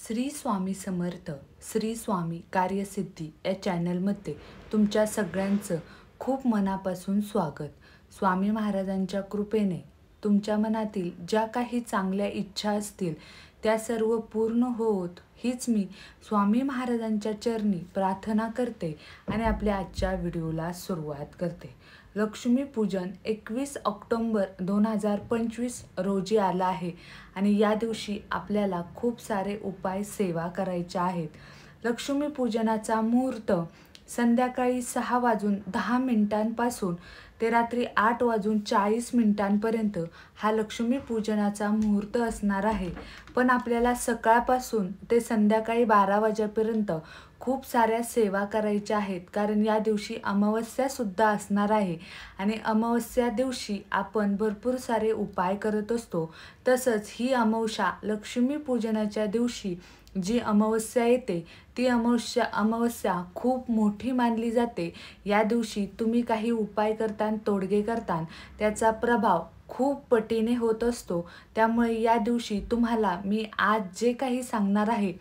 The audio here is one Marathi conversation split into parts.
श्री स्वामी समर्थ श्री स्वामी कार्यसिद्धी या चॅनलमध्ये तुमच्या सगळ्यांचं खूप मनापासून स्वागत। स्वामी महाराजांच्या कृपेने तुमच्या मनातील ज्या काही चांगल्या इच्छा असतील त्या सर्व पूर्ण होत हीच मी स्वामी महाराजांच्या चरणी प्रार्थना करते आणि आपल्या आजच्या व्हिडिओला सुरुवात करते। लक्ष्मी पूजन 21 ऑक्टोबर 2025 रोजी आला आहे आणि या दिवशी आपल्याला खूप सारे उपाय सेवा करायचे आहेत। लक्ष्मी पूजनाचा मुहूर्त संध्याकाळी 6:10 ते रात्री 8:40 हा लक्ष्मी पूजनाचा मुहूर्त असणार आहे। पण आपल्याला सकाळपासून ते संध्याकाळी 12 वाजेपर्यंत खूप साऱ्या सेवा करायच्या आहेत, कारण या दिवशी अमावस्या सुद्धा असणार आहे आणि अमावस्या दिवशी आपण भरपूर सारे उपाय करत असतो। तसंच ही अमावस्या लक्ष्मी पूजनाच्या दिवशी जी अमावस्या येते ती अमावस्या खूप मोठी मानली जाते। या दिवशी तुम्ही काही उपाय करताना तोडगे करताना त्याचा प्रभाव खूप पटीने होत असतो। त्यामुळे या दिवशी तुम्हाला मी आज जे काही सांगणार आहे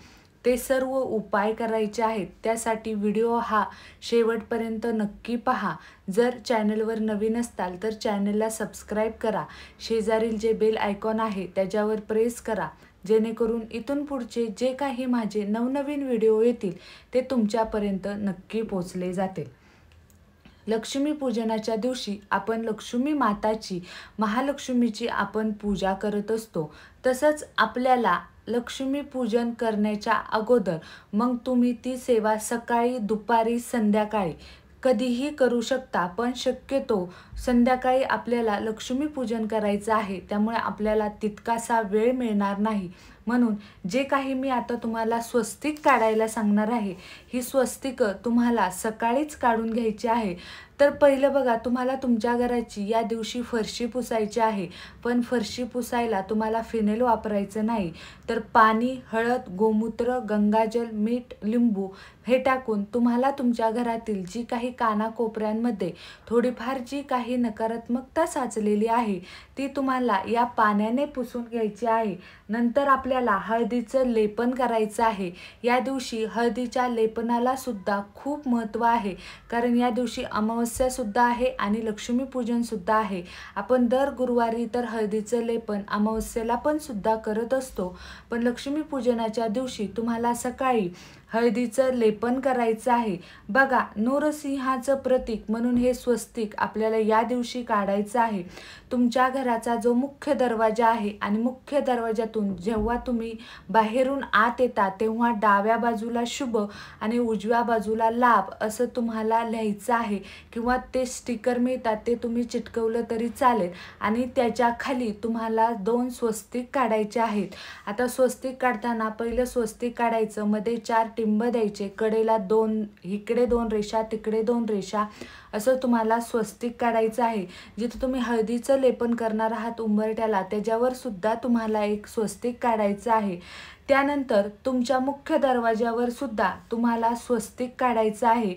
ते सर्व उपाय करायचे आहेत। त्यासाठी व्हिडिओ हा शेवटपर्यंत नक्की पहा। जर चॅनलवर नवीन असाल तर चॅनलला सबस्क्राईब करा, शेजारील जे बेल आयकॉन आहे त्याच्यावर प्रेस करा, जेणेकरून इथून पुढचे जे काही माझे नवनवीन व्हिडिओ येतील ते तुमच्यापर्यंत नक्की पोहोचले जातील। लक्ष्मी पूजनाच्या दिवशी आपण लक्ष्मी माताची महालक्ष्मीची आपण पूजा करत असतो। तसंच आपल्याला लक्ष्मी पूजन करण्याच्या अगोदर मग तुम्ही ती सेवा सकाळी दुपारी संध्याकाळी कधीही करू शकता, पण शक्यतो संध्याकाळी आपल्याला लक्ष्मी पूजन करायचं आहे, त्यामुळे आपल्याला तितकासा वेळ मिळणार नाही। म्हणून जे काही मी आता तुम्हाला स्वस्तिक काढायला सांगणार आहे ही स्वस्तिक तुम्हाला सकाळीच काढून घ्यायची आहे। तर पहिलं बघा, तुम्हाला तुमच्या घराची या दिवशी फरशी पुसायची आहे, पण फरशी पुसायला तुम्हाला फिनेल वापरायचं नाही, तर पाणी, हळद, गोमूत्र, गंगाजल, मीठ, लिंबू हे टाकून तुम्हाला तुमच्या घरातील जी काही कानाकोपऱ्यांमध्ये थोडीफार जी काही नकारात्मकता साचलेली आहे ती तुम्हाला या पाण्याने पुसून घ्यायची आहे। नंतर आपल्याला हळदीचं लेपन करायचं आहे। या दिवशी हळदीच्या लेपनाला सुद्धा खूप महत्त्व आहे, कारण या दिवशी अमावस्या सुद्धा आहे आणि लक्ष्मी पूजन सुद्धा आहे। आपण दर गुरुवारी तर हळदीचं लेपन अमावस्येला पण सुद्धा करत असतो, पण लक्ष्मी पूजनाच्या दिवशी तुम्हाला सकाळी हळदीचं लेपन करायचं आहे। बघा, नरसिंहाचं प्रतीक म्हणून हे स्वस्तिक आपल्याला या दिवशी काढायचं आहे। तुमच्या घराचा जो मुख्य दरवाजा आहे आणि मुख्य दरवाजातून जेव्हा तुम्ही बाहेरून आत येता तेव्हा डाव्या बाजूला शुभ आणि उजव्या बाजूला लाभ असं तुम्हाला लिहायचं आहे, किंवा ते स्टिकर मिळतात ते तुम्ही चिटकवलं तरी चालेल आणि त्याच्या खाली तुम्हाला 2 स्वस्तिक काढायचे आहेत। आता स्वस्तिक काढताना पहिलं स्वस्तिक काढायचं, मध्ये 4 टिंब द्यायचे, कडेला 2, इकडे 2 रेषा तिकडे 2 रेषा असं तुम्हाला स्वस्तिक काढायचं आहे। जिथे तुम्ही हळदीचं लेपन करणार आहात उंबरठ्याला त्याच्यावर सुद्धा तुम्हाला एक स्वस्तिक काढायचं आहे। त्यानंतर तुमच्या मुख्य दरवाजावर सुद्धा तुम्हाला स्वस्तिक काढायचं आहे।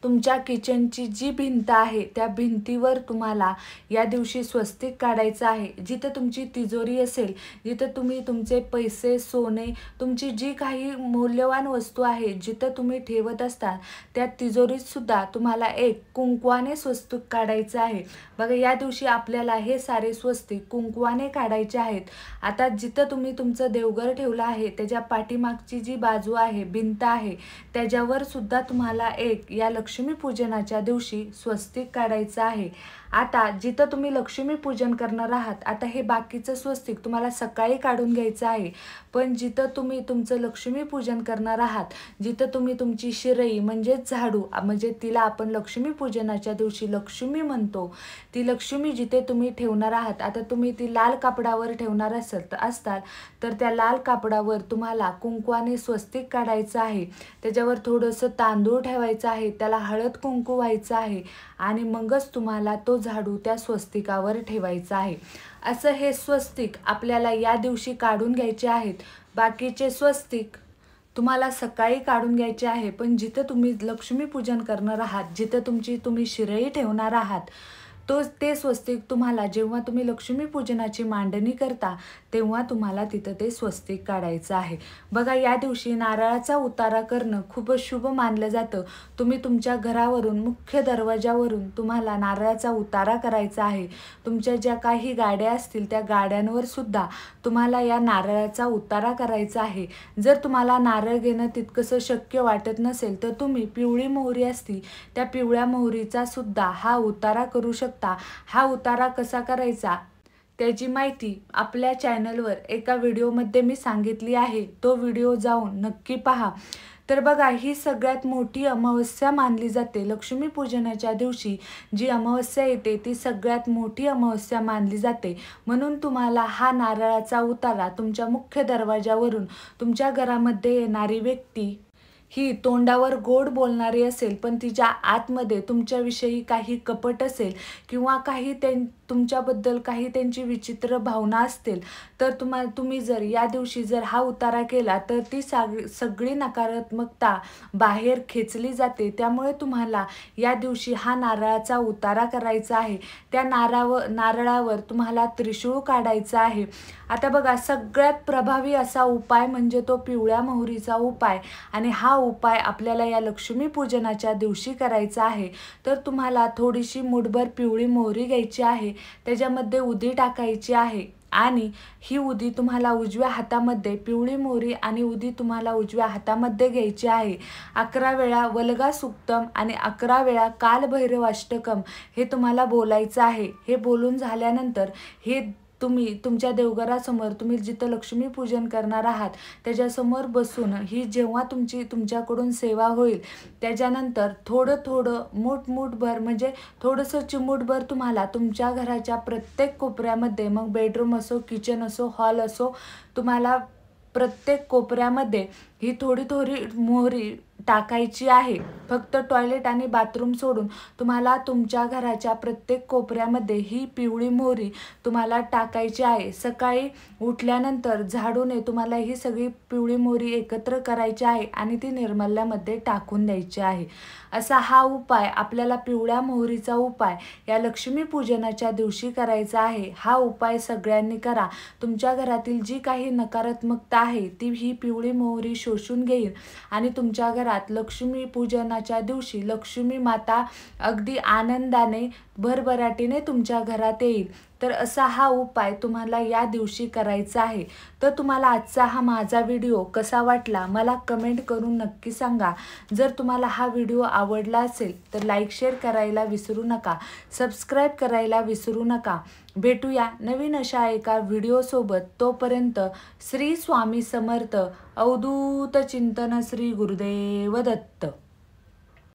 तुमच्या किचनची जी भिंत आहे त्या भिंतीवर तुम्हाला या दिवशी स्वस्तिक काढायचं आहे। जिथे तुमची तिजोरी असेल, जिथे तुम्ही तुमचे पैसे, सोने, तुमची जी काही मौल्यवान वस्तू आहे जिथे तुम्ही ठेवत असता त्या तिजोरीत सुद्धा तुम्हाला एक कुंकवाने स्वस्तिक काढायचं आहे। बघा, या दिवशी आपल्याला हे सारे स्वस्तिक कुंकवाने काढायचे आहेत। आता जिथे तुम्ही तुमचं देवघर ठेवलं आहे त्याच्या पाठीमागची जी बाजू आहे, भिंत आहे, त्याच्यावर सुद्धा तुम्हाला एक या लक्ष्मी पूजनाच्या दिवशी स्वस्तिक काढायचं आहे। आता जिथं तुम्ही लक्ष्मी पूजन करणार आहात, आता हे बाकीचं स्वस्तिक तुम्हाला सकाळी काढून घ्यायचं आहे, पण जिथं तुम्ही तुमचं लक्ष्मी पूजन करणार आहात, जिथं तुम्ही तुमची शिरई म्हणजे झाडू, म्हणजे तिला आपण लक्ष्मी पूजनाच्या दिवशी लक्ष्मी म्हणतो, ती लक्ष्मी जिथे तुम्ही ठेवणार आहात, आता तुम्ही ती लाल कापडावर ठेवणार असताल तर त्या लाल कापडावर तुम्हाला कुंकवाने स्वस्तिक काढायचं आहे। त्याच्यावर थोडंसं तांदूळ ठेवायचं आहे, त्याला हळद कुंकू व्हायचं आहे आणि मगच तुम्हाला तो झाडू त्या स्वस्तिकावर ठेवायचा आहे। असं हे स्वस्तिक आपल्याला या दिवशी काढून घ्यायचे आहेत। बाकीचे स्वस्तिक तुम्हाला सकाळी काढून घ्यायचे आहे, पण जिथे तुम्ही लक्ष्मी पूजन करणार आहात, जिथे तुम्ही शिरई ठेवणार आहात, ते स्वस्तिक तुम्हाला जेव्हा तुम्ही लक्ष्मी पूजनाची मांडणी करता तेव्हा तुम्हाला तिथं ते स्वस्तिक काढायचं आहे. बघा, या दिवशी नारळाचा उतारा करणं खूपच शुभ मानलं जातं. तुम्ही तुमच्या घरावरून मुख्य दरवाजावरून तुम्हाला नारळाचा उतारा करायचा आहे. तुमच्या ज्या काही गाड्या असतील त्या गाड्यांवर सुद्धा तुम्हाला या नारळाचा उतारा करायचा आहे. जर तुम्हाला नारळ घेणं तितकंसं शक्य वाटत नसेल तर तुम्ही पिवळी मोहरी असती त्या पिवळ्या मोहरीचा सुद्धा हा उतारा करू शकता. हा उतारा कसा करायचा त्याची माहिती आपल्या चॅनलवर एका व्हिडिओमध्ये मी सांगितली आहे. तो व्हिडिओ जाऊन नक्की पहा. तर बघा, ही सगळ्यात मोठी अमावस्या मानली जाते. लक्ष्मीपूजनाच्या दिवशी जी अमावस्या येते ती सगळ्यात मोठी अमावस्या मानली जाते. म्हणून तुम्हाला हा नारळाचा उतारा तुमच्या मुख्य दरवाजावरून तुमच्या घरामध्ये येणारी व्यक्ती ही तोंडावर गोड बोलणारी असेल पण तिच्या आतमध्ये तुमच्याविषयी काही कपट असेल किंवा काही तुमच्याबद्दल काही त्यांची विचित्र भावना असतील तर तुम्ही जर या दिवशी जर हा उतारा केला तर ती सगळी नकारात्मकता बाहेर खेचली जाते. त्यामुळे तुम्हाला या दिवशी हा नारळाचा उतारा करायचा आहे. त्या नारळावर तुम्हाला त्रिशूळ काढायचा आहे. आता बघा, सगळ्यात प्रभावी असा उपाय म्हणजे तो पिवळ्या मोहरीचा उपाय आणि हा उपाय आपल्याला या लक्ष्मीपूजनाच्या दिवशी करायचा आहे. तर तुम्हाला थोडीशी मूठभर पिवळी मोहरी घ्यायची आहे, त्याच्यामध्ये उदी टाकायची आहे आणि ही उदी तुम्हाला उजव्या हातामध्ये, पिवळी मोहरी आणि उदी तुम्हाला उजव्या हातामध्ये घ्यायची आहे. 11 वेळा वल्गा सुक्तम आणि 11 वेळा कालभैरवाष्टकम हे तुम्हाला बोलायचं आहे. हे बोलून झाल्यानंतर हे तुम्ही तुमच्या देवघरासमोर तुम्ही जिथं लक्ष्मीपूजन करणार आहात त्याच्यासमोर बसून ही जेव्हा तुमच्याकडून सेवा होईल त्याच्यानंतर थोडं मूठभर म्हणजे थोडंसं चिमूटभर तुम्हाला तुमच्या घराच्या प्रत्येक कोपऱ्यामध्ये, मग बेडरूम असो, किचन असो, हॉल असो, तुम्हाला प्रत्येक कोपऱ्यामध्ये ही थोडी मोहरी टाकायची आहे. फक्त टॉयलेट आणि बाथरूम सोडून तुम्हाला तुमच्या घराच्या प्रत्येक कोपऱ्यामध्ये ही पिवळी मोहरी तुम्हाला टाकायची आहे. सकाळी उठल्यानंतर झाडूने तुम्हाला ही सगळी पिवळी मोहरी एकत्र करायची आहे आणि ती निर्मल्यामध्ये टाकून द्यायची आहे. असा हा उपाय आपल्याला पिवळ्या मोहरीचा उपाय या लक्ष्मीपूजनाच्या दिवशी करायचा आहे. हा उपाय सगळ्यांनी करा. तुमच्या घरातील जी काही नकारात्मकता आहे ती ही पिवळी मोहरी शोषून घेईल आणि तुमच्या घरात लक्ष्मीपूजनाच्या दिवशी लक्ष्मी माता अगदी आनंदाने भरभराटीने तुमच्या घरात येईल. तर असा हा उपाय तुम्हाला या दिवशी करायचा आहे. तर तुम्हाला आजचा हा माझा व्हिडिओ कसा वाटला मला कमेंट करून नक्की सांगा. जर तुम्हाला हा व्हिडिओ आवडला असेल तर लाईक शेअर करायला विसरू नका, सबस्क्राईब करायला विसरू नका. भेटूया नवीन अशा एका व्हिडिओसोबत. तोपर्यंत श्री स्वामी समर्थ. अवधूत चिंतन. श्री गुरुदेव दत्त.